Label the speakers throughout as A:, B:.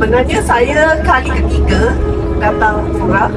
A: Sebenarnya saya kali ketiga datang umrah.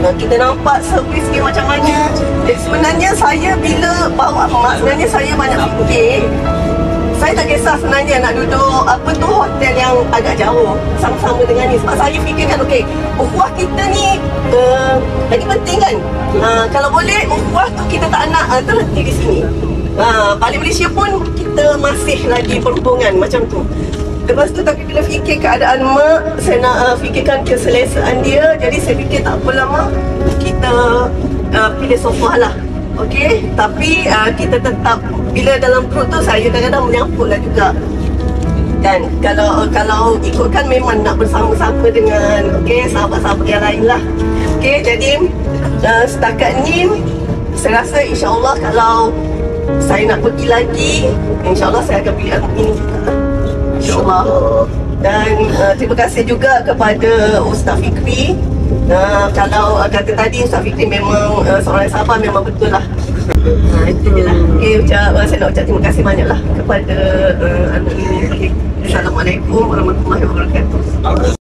A: Kita nampak servis dia macam mana. Sebenarnya saya bila bawa mak, sebenarnya saya banyak fikir. Saya tak kisah sebenarnya nak duduk hotel yang agak jauh sama-sama dengan ni. Sebab saya fikirkan ukhuwah kita ni lagi penting kan. Kalau boleh ukhuwah tu kita tak nak terhenti di sini. Balik Malaysia pun kita masih lagi berhubungan macam tu. Lepas tu tapi bila fikir keadaan mak, saya nak fikirkan keselesaan dia. Jadi saya fikir tak apa lama kita pilih sofa lah. Okey, tapi kita tetap bila dalam perut tu saya kadang-kadang menyampuk lah juga. Dan kalau ikutkan memang nak bersama-sama dengan sahabat-sahabat yang lain lah. Okey, jadi setakat ni saya rasa insya-Allah kalau saya nak pergi lagi, insya-Allah saya akan pilih ini juga. InsyaAllah. Dan terima kasih juga kepada Ustaz Fikri. Kalau kata tadi Ustaz Fikri memang seorang yang sabar, memang betul lah. Itu je lah. Saya nak ucap terima kasih banyak lah kepada anak ini. Assalamualaikum warahmatullahi wabarakatuh.